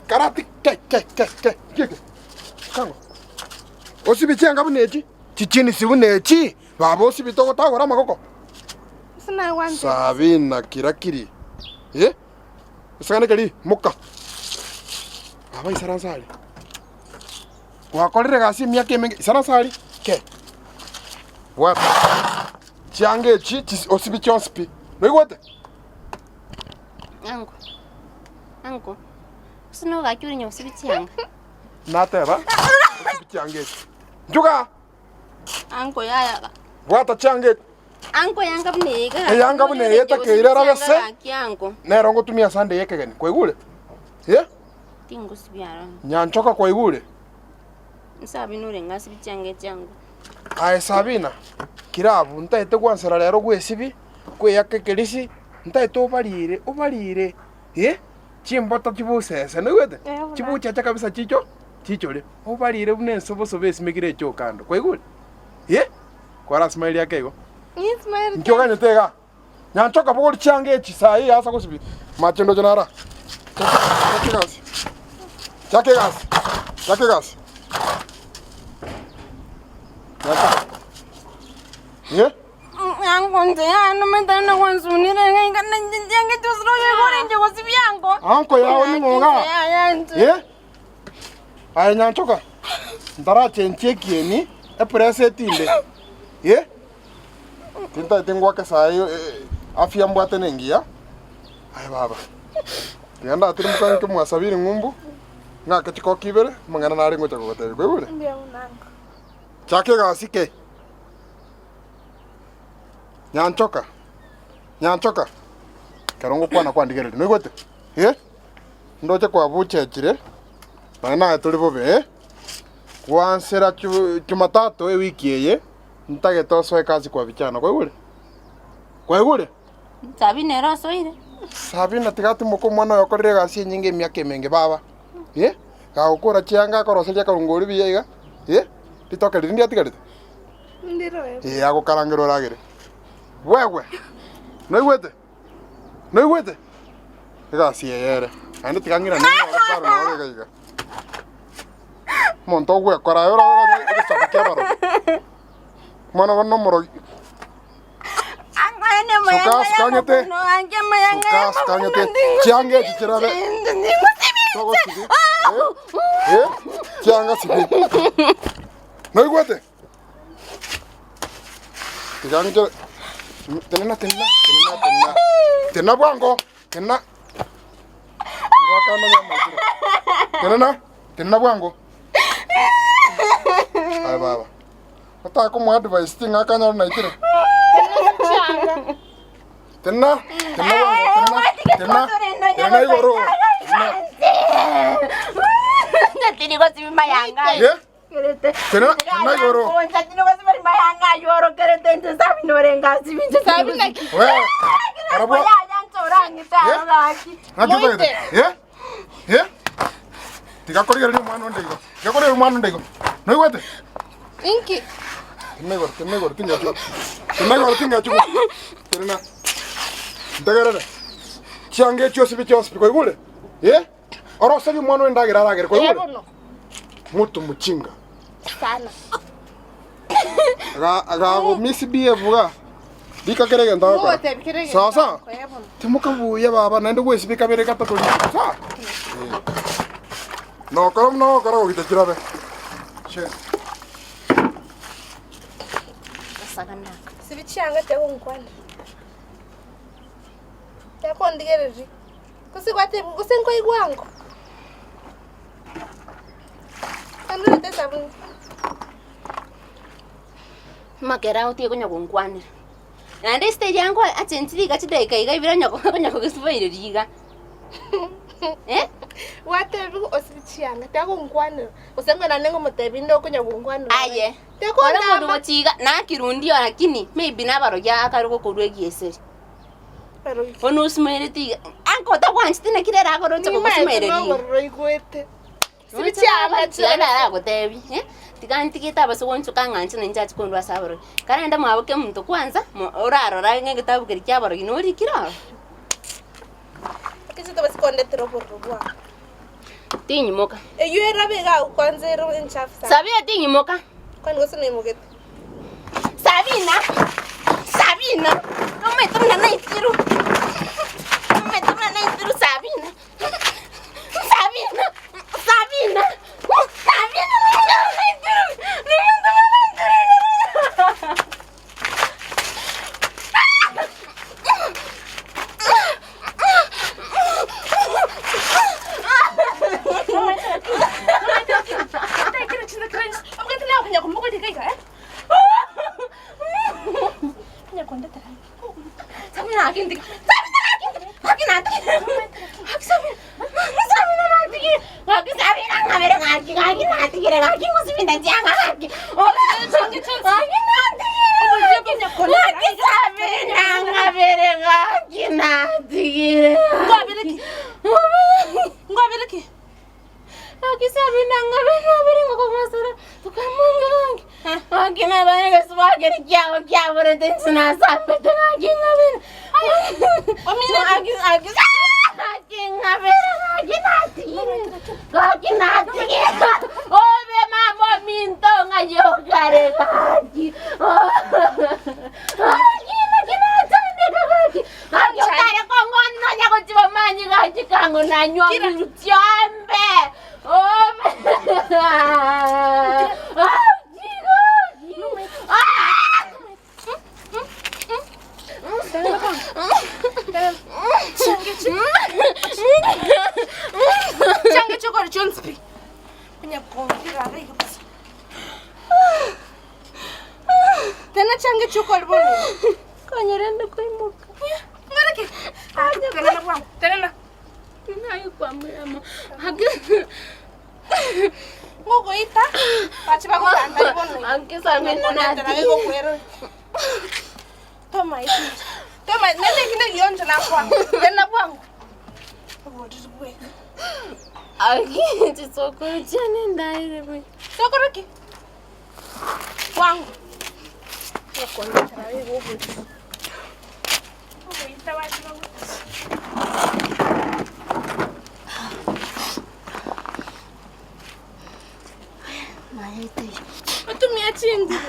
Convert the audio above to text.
karati ke. Kango. Osibichi anga bunechi. Chichini si bunechi. Babo osibito gotagora magoko. Sina wanze. Sabina kirakiri. Usagane kali muka. Baba isaransali. Wakorire gasi myake mengi isaransali. Ke. What? Chiange chi osibichi onspi. Noigwate? Ango. Sino gakuri nyo osibichi anga. Nateba. Osibichi ange. Juga. Ango yaya. Wata chiange. Ango yanga bnega. Yanga bune keira rabase. Ango. Nerongo tumia sande yekegeni. Kwaigule? Tingo sibyara. Nyanchoka kwaigule? Nsabinure ngasibichi anga chango. Ai Sabina. Kirabu ntaite kwansara rero gwesibi. Kweyake kelisi. Ntaite obalire. Chimbota chibusese noigwete? Chibuchacha kabisa chicho. Chichole. Obalire bunensoboso besimekire echo kando. Kwaigule? Kwara smile yake igo. Smile. Nchoka nyetega. Nyanchoka bogol change chisai asa kusibi. Machendo jonara. Chake gas. Ango no me dan na wansunire ngana njange tusro yegore nje gosibyango. Anko yawo ni monga. Ai nyanchoka. Ndara chenche kieni eprese tinde. Tinta tengwa ka sai afia mbwate nengia. Ai baba. Tianda atirimuka nke mwasabiri ngumbu. Ngaka chiko kibere mangana nari ngocha ko gote gwebule. Mbia unango. Chake gasike. Nyanchoka. Karongo kwana kwandigerere. Noigwete? Ndoche kwa buchechire. Bana tuli bobe. Kwansera Jumatatu wiki eye. Ntage toso kazi kwa bichana. Kwaigule? Sabina rosoire. Sabina tigati moko mwana yokorire gasi nyinge myake menge baba. Ka ukora chianga koroselia karungori biyega. Litoka lindi atigarite. Ndiro. Ago karangero ragere. Wewe. Noigwete? Gasi yere. Ande tigangira nini baro no gaiga. Monto gwe kora ora sabakia baro. Mwana no moro. Angane mayanga. Sukas kanyete. No ange mayanga. Sukas kanyete. Chiange chichirabe. Togo sibi. Chianga sibi. Noigwete? Tigangira Tena bwango. Tena bwango. Ai baba. Ata ko mo advice tinga kanya na itire. Tena igoro. Natini ko sibi mayanga. Tena igoro. Natini ko sibi mayanga yoro kerete sabi norenga sibi sabi na. Wewe. Arabo. Tigakorigera ni mwana ndego. Noigwete? Inki. Tenegor tinga chuko. Terena. Ndagarara. Chiange chosibi kwaigule? Oro sabi mwana ndagira ragere kwaigule? Mutu muchinga. Sana. Aga misibi evuga. Dika kerege ndako. Sasa. Timuka buya baba nande wesi bika bere kata to. Sa. No karo kitachirabe. Che. Sagana. Sibichanga tego nkwanda. Yako ndigereji. Kusikwate kusenko igwango. Kando tesa bu. Makera utie kunya kunkwana. Nande stage yangu atentiri gachideka igabira nyako kusibaire riga. Watebi osibichanga tego nkwanda. Usenga nanengo mutebi ndo kunya kunkwana. Aye. Ora mundu gochiga na kirundi lakini maybe nabaro ya karuko kurwegieseri. Ono usmaire tiga. Anko ta kwanchitine kirera akoro nchako kusmaire riga. Roigwete. Sibichanga chana ra gotebi. Tiganti kitaba so woncho kanganchi ninja chikondwa sabaro. Karenda mwabuke muntu kwanza oraro ra ngenge tabuke kyabaro ginori kiraro. Kisi to basikonde tro por rubwa. Tinyi moka. Yue rabega kwanza ero enchafu. Sabina tinyi moka. Kwani gosene moket. Sabina. Sabina. Umetumna na itiru. Umetumna na itiru Sabina. Sabina. Sabina. Sabina. Na itiru. Tumia chingu.